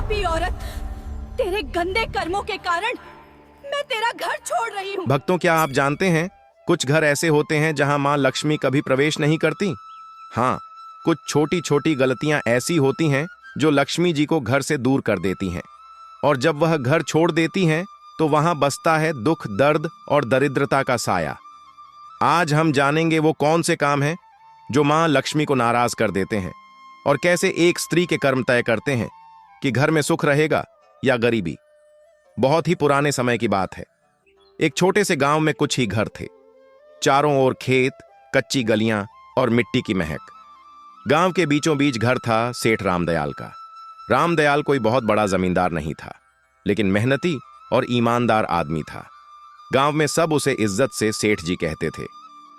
पापी औरत, तेरे गंदे कर्मों के कारण मैं तेरा घर छोड़ रही हूँ। भक्तों, क्या आप जानते हैं कुछ घर ऐसे होते हैं जहां मां लक्ष्मी कभी प्रवेश नहीं करती। हाँ, कुछ छोटी छोटी गलतियां ऐसी होती हैं जो लक्ष्मी जी को घर से दूर कर देती हैं, और जब वह घर छोड़ देती हैं तो वहां बसता है दुख, दर्द और दरिद्रता का साया। आज हम जानेंगे वो कौन से काम हैं जो मां लक्ष्मी को नाराज कर देते हैं, और कैसे एक स्त्री के कर्म तय करते हैं कि घर में सुख रहेगा या गरीबी। बहुत ही पुराने समय की बात है। एक छोटे से गांव में कुछ ही घर थे। चारों ओर खेत, कच्ची गलियां और मिट्टी की महक। गांव के बीचों बीच घर था सेठ रामदयाल का। रामदयाल कोई बहुत बड़ा जमींदार नहीं था, लेकिन मेहनती और ईमानदार आदमी था। गांव में सब उसे इज्जत से सेठ जी कहते थे।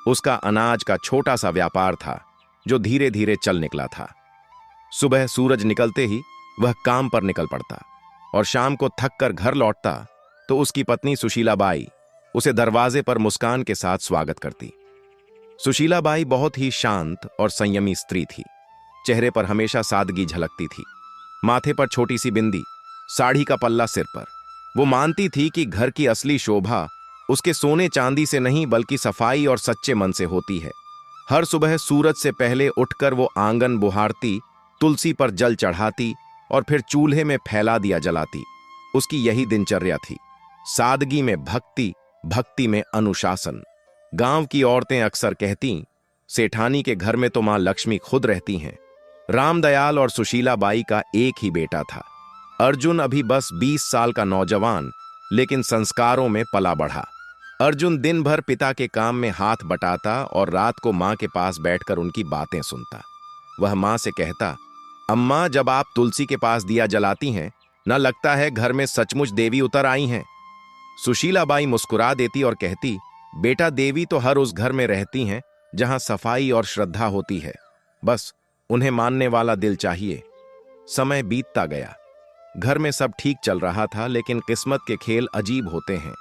उसका अनाज का छोटा सा व्यापार था जो धीरे धीरे चल निकला था। सुबह सूरज निकलते ही वह काम पर निकल पड़ता, और शाम को थक कर घर लौटता तो उसकी पत्नी सुशीलाबाई उसे दरवाजे पर मुस्कान के साथ स्वागत करती। सुशीलाबाई बहुत ही शांत और संयमी स्त्री थी। चेहरे पर हमेशा सादगी झलकती थी। माथे पर छोटी सी बिंदी, साड़ी का पल्ला सिर पर। वो मानती थी कि घर की असली शोभा उसके सोने चांदी से नहीं बल्कि सफाई और सच्चे मन से होती है। हर सुबह सूरज से पहले उठकर वो आंगन बुहारती, तुलसी पर जल चढ़ाती और फिर चूल्हे में फैला दिया जलाती। उसकी यही दिनचर्या थी। सादगी में भक्ति, भक्ति में अनुशासन। गांव की औरतें अक्सर कहती, सेठानी के घर में तो मां लक्ष्मी खुद रहती हैं। रामदयाल और सुशीलाबाई का एक ही बेटा था। अर्जुन अभी बस 20 साल का नौजवान, लेकिन संस्कारों में पला बढ़ा। अर्जुन दिन भर पिता के काम में हाथ बटाता और रात को मां के पास बैठकर उनकी बातें सुनता। वह मां से कहता, अम्मा, जब आप तुलसी के पास दिया जलाती हैं, न लगता है घर में सचमुच देवी उतर आई हैं। सुशीलाबाई मुस्कुरा देती और कहती, बेटा, देवी तो हर उस घर में रहती हैं जहां सफाई और श्रद्धा होती है। बस उन्हें मानने वाला दिल चाहिए। समय बीतता गया। घर में सब ठीक चल रहा था, लेकिन किस्मत के खेल अजीब होते हैं।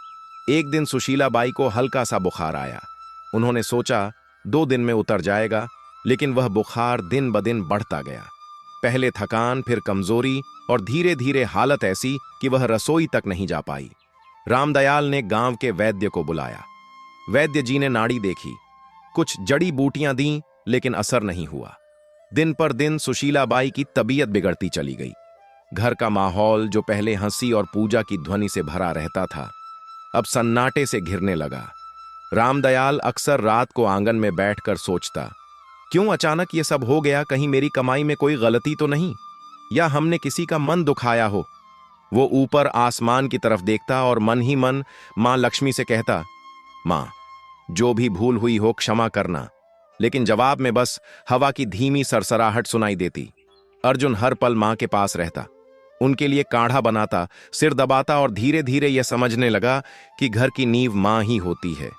एक दिन सुशीलाबाई को हल्का सा बुखार आया। उन्होंने सोचा 2 दिन में उतर जाएगा, लेकिन वह बुखार दिन ब दिन बढ़ता गया। पहले थकान, फिर कमजोरी और धीरे धीरे हालत ऐसी कि वह रसोई तक नहीं जा पाई। रामदयाल ने गांव के वैद्य को बुलाया। वैद्य जी ने नाड़ी देखी, कुछ जड़ी बूटियां दीं, लेकिन असर नहीं हुआ। दिन पर दिन सुशीलाबाई की तबीयत बिगड़ती चली गई। घर का माहौल, जो पहले हंसी और पूजा की ध्वनि से भरा रहता था, अब सन्नाटे से घिरने लगा। रामदयाल अक्सर रात को आंगन में बैठकर सोचता, क्यों अचानक ये सब हो गया? कहीं मेरी कमाई में कोई गलती तो नहीं, या हमने किसी का मन दुखाया हो? वो ऊपर आसमान की तरफ देखता और मन ही मन मां लक्ष्मी से कहता, मां, जो भी भूल हुई हो क्षमा करना। लेकिन जवाब में बस हवा की धीमी सरसराहट सुनाई देती। अर्जुन हर पल मां के पास रहता, उनके लिए काढ़ा बनाता, सिर दबाता और धीरे धीरे यह समझने लगा कि घर की नींव मां ही होती है।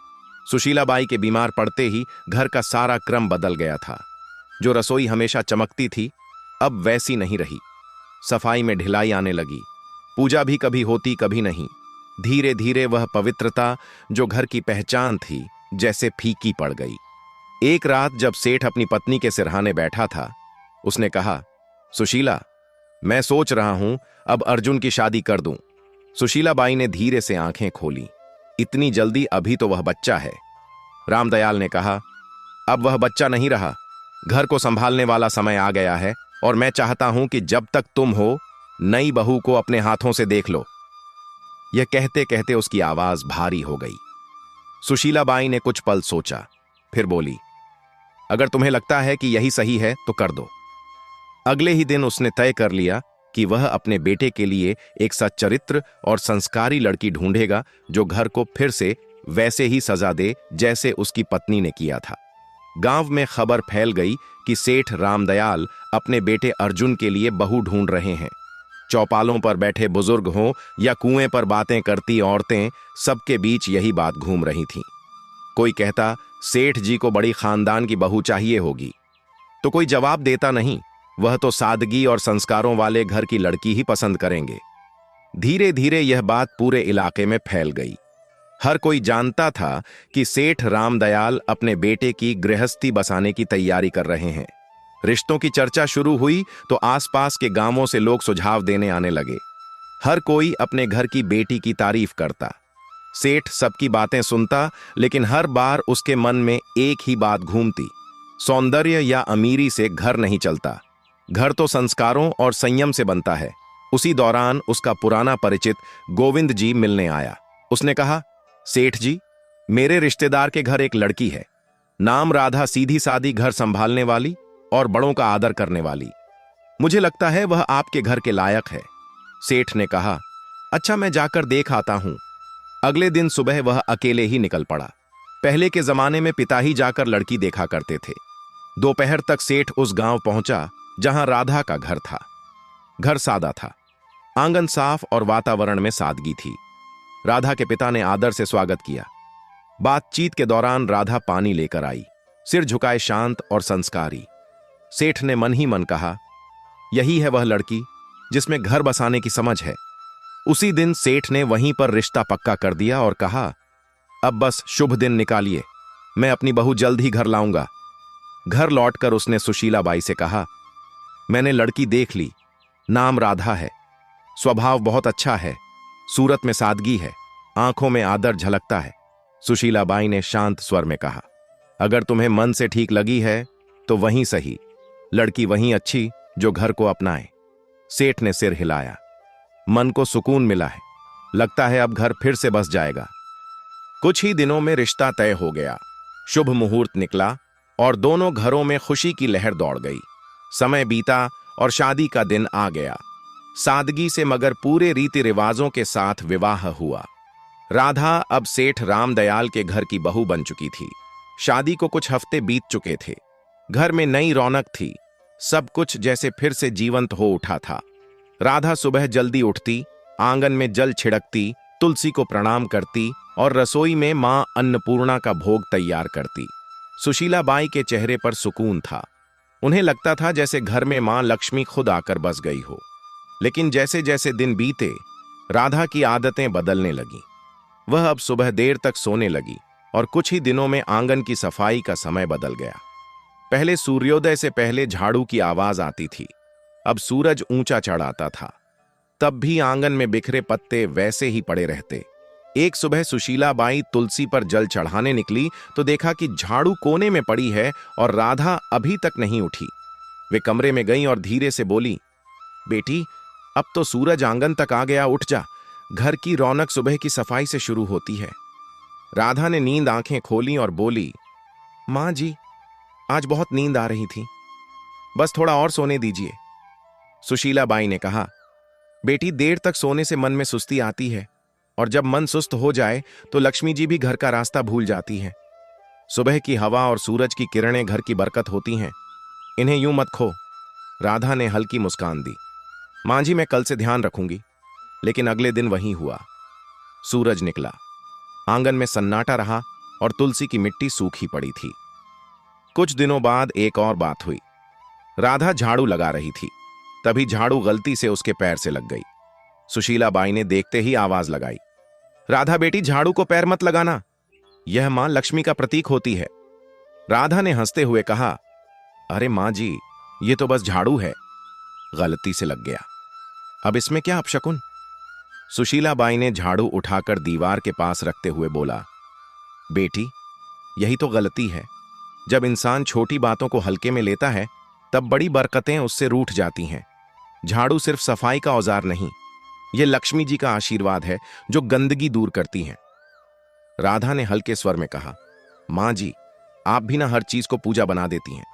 सुशीलाबाई के बीमार पड़ते ही घर का सारा क्रम बदल गया था। जो रसोई हमेशा चमकती थी, अब वैसी नहीं रही। सफाई में ढिलाई आने लगी। पूजा भी कभी होती कभी नहीं। धीरे धीरे वह पवित्रता जो घर की पहचान थी, जैसे फीकी पड़ गई। एक रात जब सेठ अपनी पत्नी के सिरहाने बैठा था, उसने कहा, सुशीला, मैं सोच रहा हूं अब अर्जुन की शादी कर दूं। सुशीलाबाई ने धीरे से आंखें खोली। इतनी जल्दी? अभी तो वह बच्चा है। रामदयाल ने कहा, अब वह बच्चा नहीं रहा। घर को संभालने वाला समय आ गया है, और मैं चाहता हूं कि जब तक तुम हो, नई बहू को अपने हाथों से देख लो। यह कहते कहते उसकी आवाज भारी हो गई। सुशीलाबाई ने कुछ पल सोचा, फिर बोली, अगर तुम्हें लगता है कि यही सही है तो कर दो। अगले ही दिन उसने तय कर लिया कि वह अपने बेटे के लिए एक सच्चरित्र और संस्कारी लड़की ढूंढेगा, जो घर को फिर से वैसे ही सजा दे जैसे उसकी पत्नी ने किया था। गांव में खबर फैल गई कि सेठ रामदयाल अपने बेटे अर्जुन के लिए बहू ढूंढ रहे हैं। चौपालों पर बैठे बुजुर्ग हों या कुएं पर बातें करती औरतें, सबके बीच यही बात घूम रही थी। कोई कहता, सेठ जी को बड़ी खानदान की बहू चाहिए होगी, तो कोई जवाब देता नहीं, वह तो सादगी और संस्कारों वाले घर की लड़की ही पसंद करेंगे। धीरे धीरे यह बात पूरे इलाके में फैल गई। हर कोई जानता था कि सेठ रामदयाल अपने बेटे की गृहस्थी बसाने की तैयारी कर रहे हैं। रिश्तों की चर्चा शुरू हुई तो आसपास के गांवों से लोग सुझाव देने आने लगे। हर कोई अपने घर की बेटी की तारीफ करता। सेठ सबकी बातें सुनता, लेकिन हर बार उसके मन में एक ही बात घूमती, सौंदर्य या अमीरी से घर नहीं चलता। घर तो संस्कारों और संयम से बनता है। उसी दौरान उसका पुराना परिचित गोविंद जी मिलने आया। उसने कहा, सेठ जी, मेरे रिश्तेदार के घर एक लड़की है, नाम राधा, सीधी सादी, घर संभालने वाली और बड़ों का आदर करने वाली। मुझे लगता है वह आपके घर के लायक है। सेठ ने कहा, अच्छा, मैं जाकर देख आता हूं। अगले दिन सुबह वह अकेले ही निकल पड़ा। पहले के जमाने में पिता ही जाकर लड़की देखा करते थे। दोपहर तक सेठ उस गांव पहुंचा जहां राधा का घर था। घर सादा था, आंगन साफ और वातावरण में सादगी थी। राधा के पिता ने आदर से स्वागत किया। बातचीत के दौरान राधा पानी लेकर आई, सिर झुकाए शांत और संस्कारी। सेठ ने मन ही मन कहा, यही है वह लड़की जिसमें घर बसाने की समझ है। उसी दिन सेठ ने वहीं पर रिश्ता पक्का कर दिया और कहा, अब बस शुभ दिन निकालिए, मैं अपनी बहू जल्द ही घर लाऊंगा। घर लौटकर उसने सुशीला बाई से कहा, मैंने लड़की देख ली, नाम राधा है, स्वभाव बहुत अच्छा है, सूरत में सादगी है, आंखों में आदर झलकता है। सुशीला बाई ने शांत स्वर में कहा, अगर तुम्हें मन से ठीक लगी है तो वहीं सही, लड़की वहीं अच्छी जो घर को अपनाए। सेठ ने सिर हिलाया। मन को सुकून मिला है, लगता है अब घर फिर से बस जाएगा। कुछ ही दिनों में रिश्ता तय हो गया। शुभ मुहूर्त निकला और दोनों घरों में खुशी की लहर दौड़ गई। समय बीता और शादी का दिन आ गया। सादगी से मगर पूरे रीति रिवाजों के साथ विवाह हुआ। राधा अब सेठ रामदयाल के घर की बहू बन चुकी थी। शादी को कुछ हफ्ते बीत चुके थे। घर में नई रौनक थी, सब कुछ जैसे फिर से जीवंत हो उठा था। राधा सुबह जल्दी उठती, आंगन में जल छिड़कती, तुलसी को प्रणाम करती और रसोई में मां अन्नपूर्णा का भोग तैयार करती। सुशीला बाई के चेहरे पर सुकून था। उन्हें लगता था जैसे घर में मां लक्ष्मी खुद आकर बस गई हो। लेकिन जैसे जैसे दिन बीते, राधा की आदतें बदलने लगीं। वह अब सुबह देर तक सोने लगी और कुछ ही दिनों में आंगन की सफाई का समय बदल गया। पहले सूर्योदय से पहले झाड़ू की आवाज आती थी, अब सूरज ऊंचा चढ़ आता था। तब भी आंगन में बिखरे पत्ते वैसे ही पड़े रहते। एक सुबह सुशीला बाई तुलसी पर जल चढ़ाने निकली तो देखा कि झाड़ू कोने में पड़ी है और राधा अभी तक नहीं उठी। वे कमरे में गईं और धीरे से बोली, बेटी, अब तो सूरज आंगन तक आ गया, उठ जा, घर की रौनक सुबह की सफाई से शुरू होती है। राधा ने नींद आंखें खोली और बोली, मां जी, आज बहुत नींद आ रही थी, बस थोड़ा और सोने दीजिए। सुशीला बाई ने कहा, बेटी, देर तक सोने से मन में सुस्ती आती है और जब मन सुस्त हो जाए तो लक्ष्मी जी भी घर का रास्ता भूल जाती हैं। सुबह की हवा और सूरज की किरणें घर की बरकत होती हैं, इन्हें यूं मत खो। राधा ने हल्की मुस्कान दी। मां जी, मैं कल से ध्यान रखूंगी। लेकिन अगले दिन वही हुआ। सूरज निकला, आंगन में सन्नाटा रहा और तुलसी की मिट्टी सूखी पड़ी थी। कुछ दिनों बाद एक और बात हुई। राधा झाड़ू लगा रही थी, तभी झाड़ू गलती से उसके पैर से लग गई। सुशीला बाई ने देखते ही आवाज लगाई, राधा बेटी, झाड़ू को पैर मत लगाना, यह मां लक्ष्मी का प्रतीक होती है। राधा ने हंसते हुए कहा, अरे मां जी, ये तो बस झाड़ू है, गलती से लग गया, अब इसमें क्या अपशकुन। सुशीला बाई ने झाड़ू उठाकर दीवार के पास रखते हुए बोला, बेटी, यही तो गलती है। जब इंसान छोटी बातों को हल्के में लेता है तब बड़ी बरकतें उससे रूठ जाती हैं। झाड़ू सिर्फ सफाई का औजार नहीं, यह लक्ष्मी जी का आशीर्वाद है जो गंदगी दूर करती हैं। राधा ने हल्के स्वर में कहा, मां जी, आप भी ना हर चीज को पूजा बना देती हैं।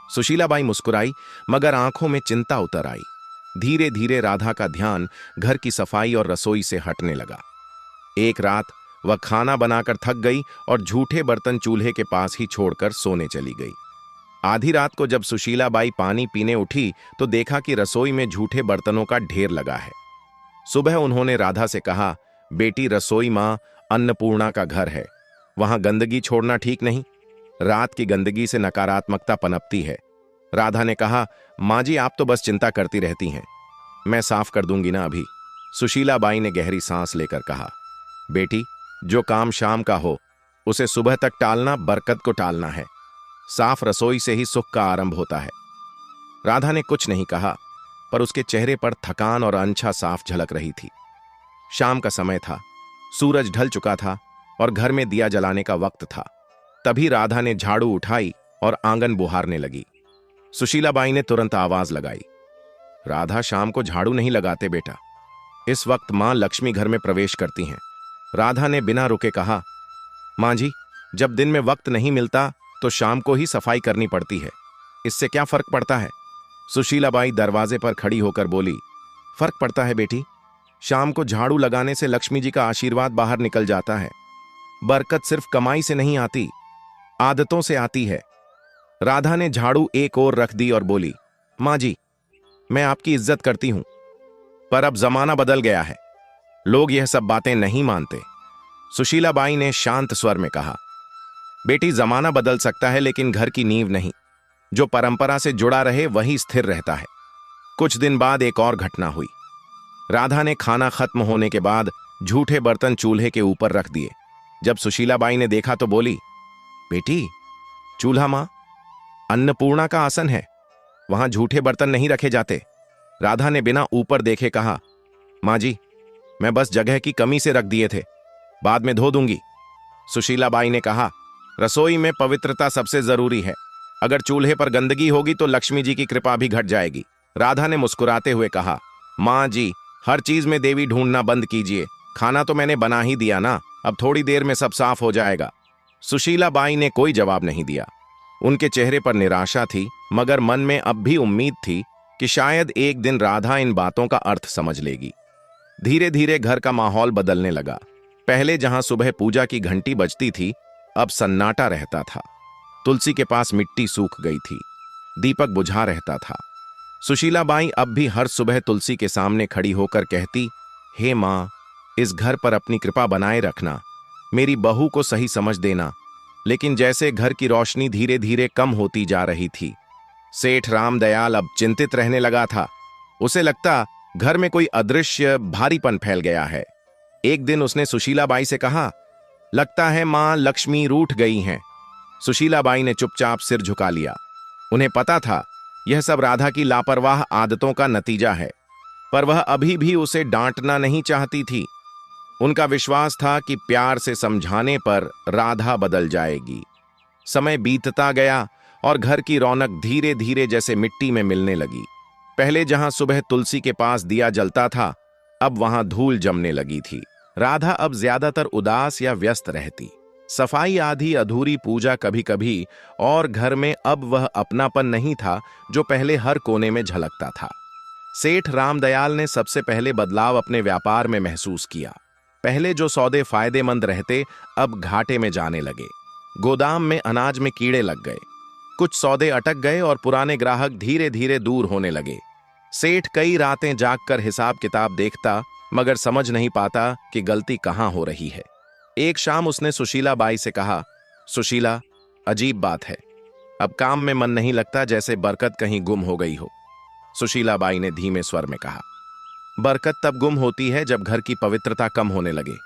सुशीला बाई मुस्कुराई, मगर आंखों में चिंता उतर आई। धीरे धीरे राधा का ध्यान घर की सफाई और रसोई से हटने लगा। एक रात वह खाना बनाकर थक गई और झूठे बर्तन चूल्हे के पास ही छोड़कर सोने चली गई। आधी रात को जब सुशीला बाई पानी पीने उठी तो देखा कि रसोई में झूठे बर्तनों का ढेर लगा है। सुबह उन्होंने राधा से कहा, बेटी, रसोई मां अन्नपूर्णा का घर है, वहां गंदगी छोड़ना ठीक नहीं। रात की गंदगी से नकारात्मकता पनपती है। राधा ने कहा, मां जी, आप तो बस चिंता करती रहती हैं, मैं साफ कर दूंगी ना अभी। सुशीला बाई ने गहरी सांस लेकर कहा, बेटी, जो काम शाम का हो उसे सुबह तक टालना बरकत को टालना है। साफ रसोई से ही सुख का आरंभ होता है। राधा ने कुछ नहीं कहा, पर उसके चेहरे पर थकान और अनछा साफ झलक रही थी। शाम का समय था, सूरज ढल चुका था और घर में दिया जलाने का वक्त था। तभी राधा ने झाड़ू उठाई और आंगन बुहारने लगी। सुशीलाबाई ने तुरंत आवाज लगाई, राधा, शाम को झाड़ू नहीं लगाते बेटा, इस वक्त मां लक्ष्मी घर में प्रवेश करती हैं। राधा ने बिना रुके कहा, मां जी, जब दिन में वक्त नहीं मिलता तो शाम को ही सफाई करनी पड़ती है, इससे क्या फर्क पड़ता है? सुशीलाबाई दरवाजे पर खड़ी होकर बोली, फर्क पड़ता है बेटी, शाम को झाड़ू लगाने से लक्ष्मी जी का आशीर्वाद बाहर निकल जाता है। बरकत सिर्फ कमाई से नहीं आती, आदतों से आती है। राधा ने झाड़ू एक ओर रख दी और बोली, मां जी, मैं आपकी इज्जत करती हूं, पर अब जमाना बदल गया है, लोग यह सब बातें नहीं मानते। सुशीलाबाई ने शांत स्वर में कहा, बेटी, जमाना बदल सकता है लेकिन घर की नींव नहीं। जो परंपरा से जुड़ा रहे वही स्थिर रहता है। कुछ दिन बाद एक और घटना हुई। राधा ने खाना खत्म होने के बाद झूठे बर्तन चूल्हे के ऊपर रख दिए। जब सुशीलाबाई ने देखा तो बोली, बेटी, चूल्हा मां अन्नपूर्णा का आसन है, वहां झूठे बर्तन नहीं रखे जाते। राधा ने बिना ऊपर देखे कहा, मां जी, मैं बस जगह की कमी से रख दिए थे, बाद में धो दूंगी। सुशीलाबाई ने कहा, रसोई में पवित्रता सबसे जरूरी है, अगर चूल्हे पर गंदगी होगी तो लक्ष्मी जी की कृपा भी घट जाएगी। राधा ने मुस्कुराते हुए कहा, मां जी, हर चीज में देवी ढूंढना बंद कीजिए, खाना तो मैंने बना ही दिया ना, अब थोड़ी देर में सब साफ हो जाएगा। सुशीलाबाई ने कोई जवाब नहीं दिया। उनके चेहरे पर निराशा थी, मगर मन में अब भी उम्मीद थी कि शायद एक दिन राधा इन बातों का अर्थ समझ लेगी। धीरे धीरे घर का माहौल बदलने लगा। पहले जहां सुबह पूजा की घंटी बजती थी, अब सन्नाटा रहता था। तुलसी के पास मिट्टी सूख गई थी, दीपक बुझा रहता था। सुशीलाबाई अब भी हर सुबह तुलसी के सामने खड़ी होकर कहती, हे मां, इस घर पर अपनी कृपा बनाए रखना, मेरी बहू को सही समझ देना। लेकिन जैसे घर की रोशनी धीरे धीरे कम होती जा रही थी, सेठ रामदयाल अब चिंतित रहने लगा था। उसे लगता घर में कोई अदृश्य भारीपन फैल गया है। एक दिन उसने सुशीलाबाई से कहा, लगता है मां लक्ष्मी रूठ गई हैं। सुशीलाबाई ने चुपचाप सिर झुका लिया। उन्हें पता था यह सब राधा की लापरवाह आदतों का नतीजा है, पर वह अभी भी उसे डांटना नहीं चाहती थी। उनका विश्वास था कि प्यार से समझाने पर राधा बदल जाएगी। समय बीतता गया और घर की रौनक धीरे धीरे जैसे मिट्टी में मिलने लगी। पहले जहां सुबह तुलसी के पास दिया जलता था, अब वहां धूल जमने लगी थी। राधा अब ज्यादातर उदास या व्यस्त रहती। सफाई आधी अधूरी, पूजा कभी कभी, और घर में अब वह अपनापन नहीं था जो पहले हर कोने में झलकता था। सेठ रामदयाल ने सबसे पहले बदलाव अपने व्यापार में महसूस किया। पहले जो सौदे फायदेमंद रहते, अब घाटे में जाने लगे। गोदाम में अनाज में कीड़े लग गए, कुछ सौदे अटक गए और पुराने ग्राहक धीरे धीरे दूर होने लगे। सेठ कई रातें जागकर हिसाब किताब देखता, मगर समझ नहीं पाता कि गलती कहां हो रही है। एक शाम उसने सुशीलाबाई से कहा, सुशीला, अजीब बात है, अब काम में मन नहीं लगता, जैसे बरकत कहीं गुम हो गई हो। सुशीलाबाई ने धीमे स्वर में कहा, बरकत तब गुम होती है जब घर की पवित्रता कम होने लगे।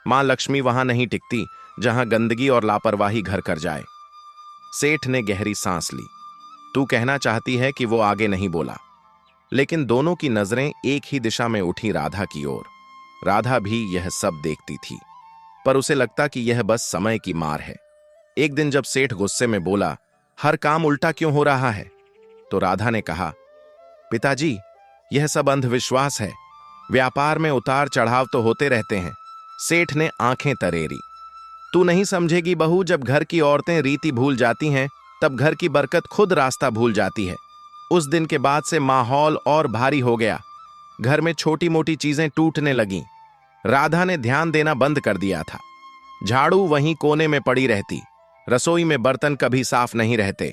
मां लक्ष्मी वहां नहीं टिकती जहां गंदगी और लापरवाही घर कर जाए। सेठ ने गहरी सांस ली। तू कहना चाहती है कि वो आगे नहीं बोला, लेकिन दोनों की नजरें एक ही दिशा में उठी, राधा की ओर। राधा भी यह सब देखती थी, पर उसे लगता कि यह बस समय की मार है। एक दिन जब सेठ गुस्से में बोला, हर काम उल्टा क्यों हो रहा है, तो राधा ने कहा, पिताजी, यह सब अंधविश्वास है, व्यापार में उतार चढ़ाव तो होते रहते हैं। सेठ ने आंखें तरेरी। तू नहीं समझेगी बहू, जब घर की औरतें रीति भूल जाती हैं, तब घर की बरकत खुद रास्ता भूल जाती है। उस दिन के बाद से माहौल और भारी हो गया। घर में छोटी मोटी चीजें टूटने लगीं। राधा ने ध्यान देना बंद कर दिया था। झाड़ू वहीं कोने में पड़ी रहती, रसोई में बर्तन कभी साफ नहीं रहते।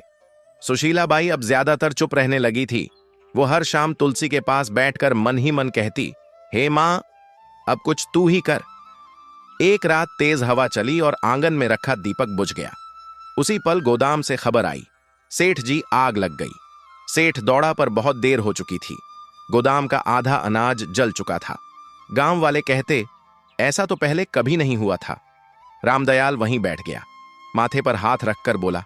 सुशीलाबाई अब ज्यादातर चुप रहने लगी थी। वो हर शाम तुलसी के पास बैठकर मन ही मन कहती, हे मां, अब कुछ तू ही कर। एक रात तेज हवा चली और आंगन में रखा दीपक बुझ गया। उसी पल गोदाम से खबर आई, सेठ जी, आग लग गई। सेठ दौड़ा पर बहुत देर हो चुकी थी। गोदाम का आधा अनाज जल चुका था। गांव वाले कहते, ऐसा तो पहले कभी नहीं हुआ था। रामदयाल वहीं बैठ गया, माथे पर हाथ रखकर बोला,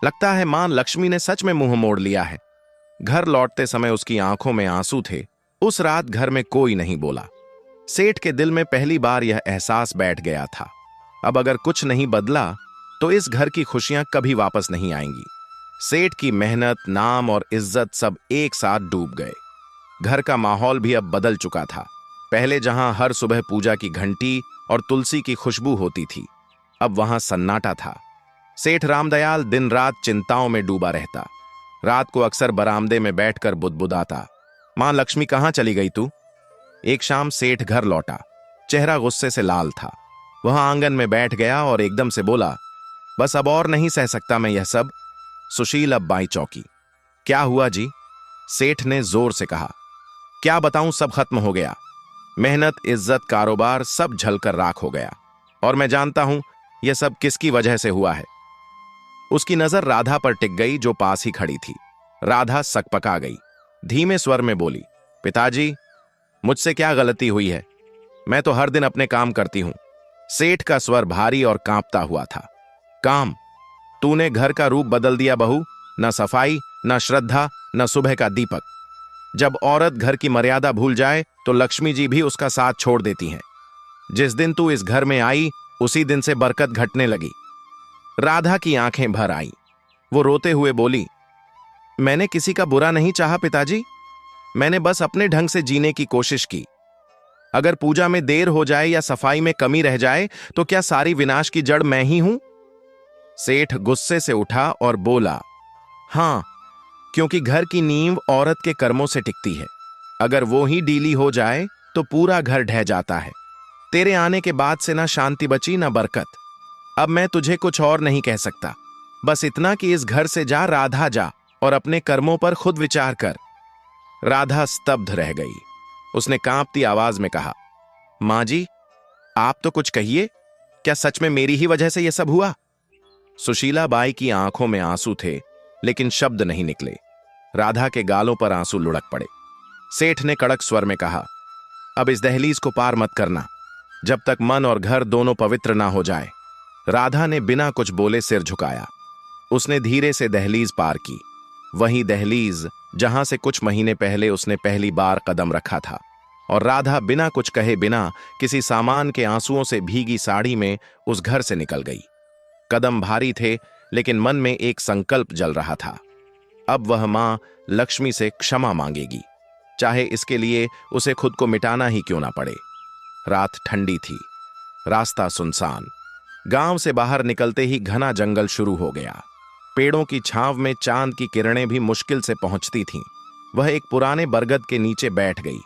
लगता है मां लक्ष्मी ने सच में मुंह मोड़ लिया है। घर लौटते समय उसकी आंखों में आंसू थे। उस रात घर में कोई नहीं बोला। सेठ के दिल में पहली बार यह एहसास बैठ गया था, अब अगर कुछ नहीं बदला तो इस घर की खुशियां कभी वापस नहीं आएंगी। सेठ की मेहनत, नाम और इज्जत सब एक साथ डूब गए। घर का माहौल भी अब बदल चुका था। पहले जहां हर सुबह पूजा की घंटी और तुलसी की खुशबू होती थी, अब वहां सन्नाटा था। सेठ रामदयाल दिन रात चिंताओं में डूबा रहता। रात को अक्सर बरामदे में बैठकर बुदबुदाता, मां लक्ष्मी कहां चली गई तू? एक शाम सेठ घर लौटा। चेहरा गुस्से से लाल था। वह आंगन में बैठ गया और एकदम से बोला, बस अब और नहीं सह सकता मैं यह सब। सुशील अब बाई चौकी। क्या हुआ जी? सेठ ने जोर से कहा। क्या बताऊं, सब खत्म हो गया। मेहनत, इज्जत, कारोबार सब झलकर राख हो गया। और मैं जानता हूं यह सब किसकी वजह से हुआ है। उसकी नजर राधा पर टिक गई जो पास ही खड़ी थी। राधा सकपका गई। धीमे स्वर में बोली, पिताजी, मुझसे क्या गलती हुई है? मैं तो हर दिन अपने काम करती हूं। सेठ का स्वर भारी और कांपता हुआ था। काम? तूने घर का रूप बदल दिया बहू। न सफाई, न श्रद्धा, न सुबह का दीपक। जब औरत घर की मर्यादा भूल जाए तो लक्ष्मी जी भी उसका साथ छोड़ देती हैं। जिस दिन तू इस घर में आई उसी दिन से बरकत घटने लगी। राधा की आंखें भर आईं। वो रोते हुए बोली, मैंने किसी का बुरा नहीं चाहा पिताजी। मैंने बस अपने ढंग से जीने की कोशिश की। अगर पूजा में देर हो जाए या सफाई में कमी रह जाए तो क्या सारी विनाश की जड़ मैं ही हूं? सेठ गुस्से से उठा और बोला, हां, क्योंकि घर की नींव औरत के कर्मों से टिकती है। अगर वो ही ढीली हो जाए तो पूरा घर ढह जाता है। तेरे आने के बाद से ना शांति बची ना बरकत। अब मैं तुझे कुछ और नहीं कह सकता, बस इतना कि इस घर से जा, राधा जा, और अपने कर्मों पर खुद विचार कर। राधा स्तब्ध रह गई। उसने कांपती आवाज में कहा, मां जी, आप तो कुछ कहिए। क्या सच में मेरी ही वजह से यह सब हुआ? सुशीला बाई की आंखों में आंसू थे, लेकिन शब्द नहीं निकले। राधा के गालों पर आंसू लुढ़क पड़े। सेठ ने कड़क स्वर में कहा, अब इस दहलीज को पार मत करना जब तक मन और घर दोनों पवित्र ना हो जाए। राधा ने बिना कुछ बोले सिर झुकाया। उसने धीरे से दहलीज पार की। वही दहलीज जहां से कुछ महीने पहले उसने पहली बार कदम रखा था। और राधा बिना कुछ कहे, बिना किसी सामान के आंसुओं से भीगी साड़ी में उस घर से निकल गई। कदम भारी थे, लेकिन मन में एक संकल्प जल रहा था। अब वह मां लक्ष्मी से क्षमा मांगेगी, चाहे इसके लिए उसे खुद को मिटाना ही क्यों ना पड़े। रात ठंडी थी, रास्ता सुनसान। गांव से बाहर निकलते ही घना जंगल शुरू हो गया। पेड़ों की छांव में चांद की किरणें भी मुश्किल से पहुंचती थीं। वह एक पुराने बरगद के नीचे बैठ गई।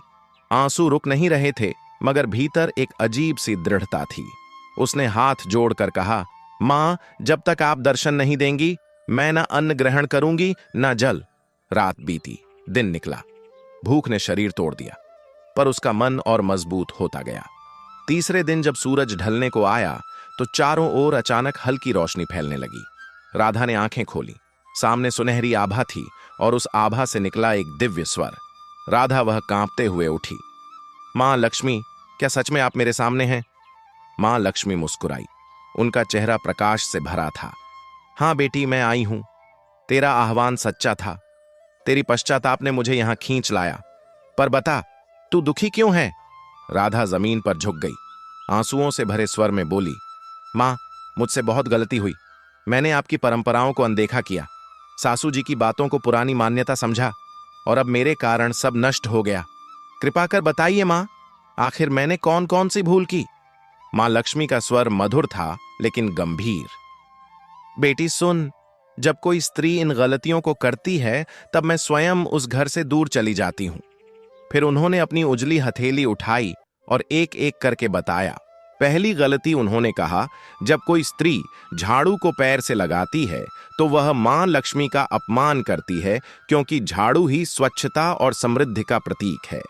आंसू रुक नहीं रहे थे, मगर भीतर एक अजीब सी दृढ़ता थी। उसने हाथ जोड़कर कहा, मां, जब तक आप दर्शन नहीं देंगी मैं ना अन्न ग्रहण करूंगी ना जल। रात बीती, दिन निकला। भूख ने शरीर तोड़ दिया, पर उसका मन और मजबूत होता गया। तीसरे दिन जब सूरज ढलने को आया तो चारों ओर अचानक हल्की रोशनी फैलने लगी। राधा ने आंखें खोली। सामने सुनहरी आभा थी और उस आभा से निकला एक दिव्य स्वर। राधा वह कांपते हुए उठी। मां लक्ष्मी, क्या सच में आप मेरे सामने हैं? मां लक्ष्मी मुस्कुराई। उनका चेहरा प्रकाश से भरा था। हां बेटी, मैं आई हूं। तेरा आह्वान सच्चा था। तेरी पश्चाताप ने मुझे यहां खींच लाया। पर बता, तू दुखी क्यों है? राधा जमीन पर झुक गई। आंसुओं से भरे स्वर में बोली, मां, मुझसे बहुत गलती हुई। मैंने आपकी परंपराओं को अनदेखा किया, सासू जी की बातों को पुरानी मान्यता समझा, और अब मेरे कारण सब नष्ट हो गया। कृपा कर बताइए मां, आखिर मैंने कौन कौन सी भूल की? मां लक्ष्मी का स्वर मधुर था लेकिन गंभीर। बेटी सुन, जब कोई स्त्री इन गलतियों को करती है तब मैं स्वयं उस घर से दूर चली जाती हूं। फिर उन्होंने अपनी उजली हथेली उठाई और एक एक करके बताया। पहली गलती उन्होंने कहा, जब कोई स्त्री झाड़ू को पैर से लगाती है तो वह मां लक्ष्मी का अपमान करती है, क्योंकि झाड़ू ही स्वच्छता और समृद्धि का प्रतीक है।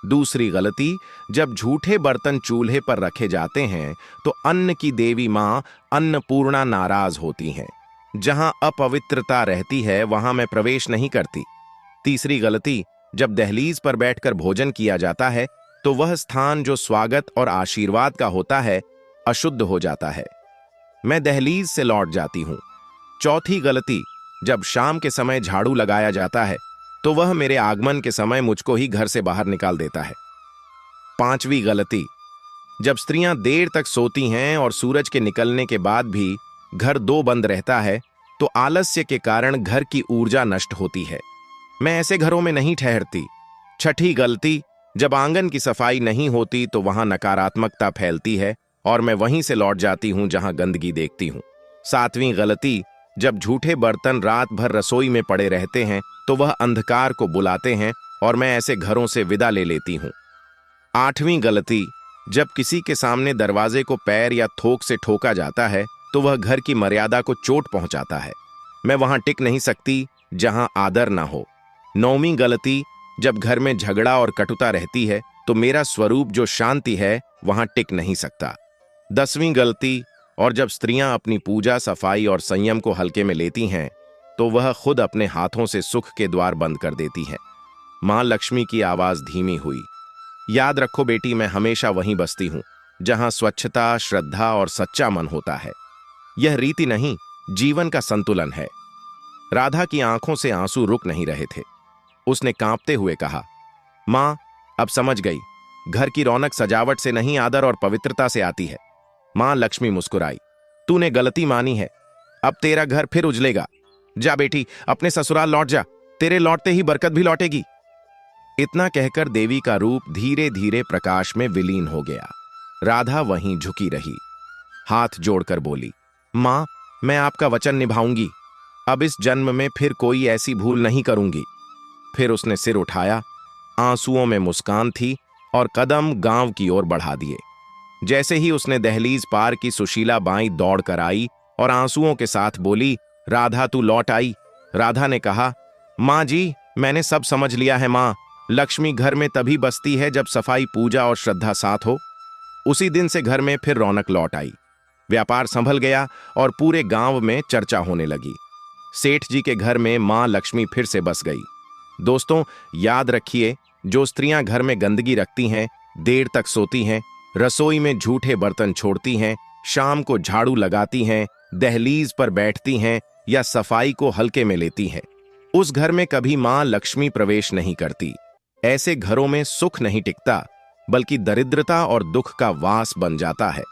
दूसरी गलती, जब झूठे बर्तन चूल्हे पर रखे जाते हैं तो अन्न की देवी मां अन्नपूर्णा नाराज होती हैं। जहां अपवित्रता रहती है वहां मैं प्रवेश नहीं करती। तीसरी गलती, जब दहलीज पर बैठकर भोजन किया जाता है तो वह स्थान जो स्वागत और आशीर्वाद का होता है अशुद्ध हो जाता है। मैं दहलीज से लौट जाती हूं। चौथी गलती, जब शाम के समय झाड़ू लगाया जाता है तो वह मेरे आगमन के समय मुझको ही घर से बाहर निकाल देता है। 5वीं गलती, जब स्त्रियां देर तक सोती हैं और सूरज के निकलने के बाद भी घर दो बंद रहता है तो आलस्य के कारण घर की ऊर्जा नष्ट होती है। मैं ऐसे घरों में नहीं ठहरती। 6ठी गलती, जब आंगन की सफाई नहीं होती तो वहां नकारात्मकता फैलती है और मैं वहीं से लौट जाती हूं जहां गंदगी देखती हूं। 7वीं गलती, जब झूठे बर्तन रात भर रसोई में पड़े रहते हैं तो वह अंधकार को बुलाते हैं और मैं ऐसे घरों से विदा ले लेती हूं। 8वीं गलती, जब किसी के सामने दरवाजे को पैर या थोक से ठोका जाता है तो वह घर की मर्यादा को चोट पहुंचाता है। मैं वहां टिक नहीं सकती जहां आदर ना हो। 9वीं गलती, जब घर में झगड़ा और कटुता रहती है तो मेरा स्वरूप जो शांति है वहां टिक नहीं सकता। 10वीं गलती, और जब स्त्रियां अपनी पूजा, सफाई और संयम को हल्के में लेती हैं तो वह खुद अपने हाथों से सुख के द्वार बंद कर देती हैं। मां लक्ष्मी की आवाज धीमी हुई। याद रखो बेटी, मैं हमेशा वहीं बसती हूं जहां स्वच्छता, श्रद्धा और सच्चा मन होता है। यह रीति नहीं, जीवन का संतुलन है। राधा की आंखों से आंसू रुक नहीं रहे थे। उसने कांपते हुए कहा, मां, अब समझ गई, घर की रौनक सजावट से नहीं आदर और पवित्रता से आती है। मां लक्ष्मी मुस्कुराई, तूने गलती मानी है, अब तेरा घर फिर उजलेगा। जा बेटी, अपने ससुराल लौट जा, तेरे लौटते ही बरकत भी लौटेगी। इतना कहकर देवी का रूप धीरे धीरे प्रकाश में विलीन हो गया। राधा वहीं झुकी रही, हाथ जोड़कर बोली, मां, मैं आपका वचन निभाऊंगी। अब इस जन्म में फिर कोई ऐसी भूल नहीं करूंगी। फिर उसने सिर उठाया, आंसुओं में मुस्कान थी और कदम गांव की ओर बढ़ा दिए। जैसे ही उसने दहलीज पार की, सुशीला बाई दौड़ कर आई और आंसुओं के साथ बोली, राधा तू लौट आई। राधा ने कहा, मां जी, मैंने सब समझ लिया है मां। लक्ष्मी घर में तभी बसती है जब सफाई, पूजा और श्रद्धा साथ हो। उसी दिन से घर में फिर रौनक लौट आई। व्यापार संभल गया और पूरे गांव में चर्चा होने लगी। सेठ जी के घर में मां लक्ष्मी फिर से बस गई। दोस्तों, याद रखिए, जो स्त्रियां घर में गंदगी रखती हैं, देर तक सोती हैं, रसोई में झूठे बर्तन छोड़ती हैं, शाम को झाड़ू लगाती हैं, दहलीज पर बैठती हैं या सफाई को हल्के में लेती हैं, उस घर में कभी मां लक्ष्मी प्रवेश नहीं करती। ऐसे घरों में सुख नहीं टिकता, बल्कि दरिद्रता और दुख का वास बन जाता है।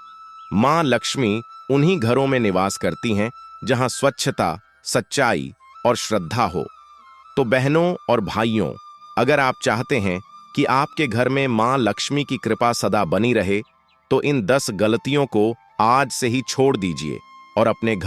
मां लक्ष्मी उन्हीं घरों में निवास करती हैं जहां स्वच्छता, सच्चाई और श्रद्धा हो। तो बहनों और भाइयों, अगर आप चाहते हैं कि आपके घर में मां लक्ष्मी की कृपा सदा बनी रहे तो इन 10 गलतियों को आज से ही छोड़ दीजिए और अपने घर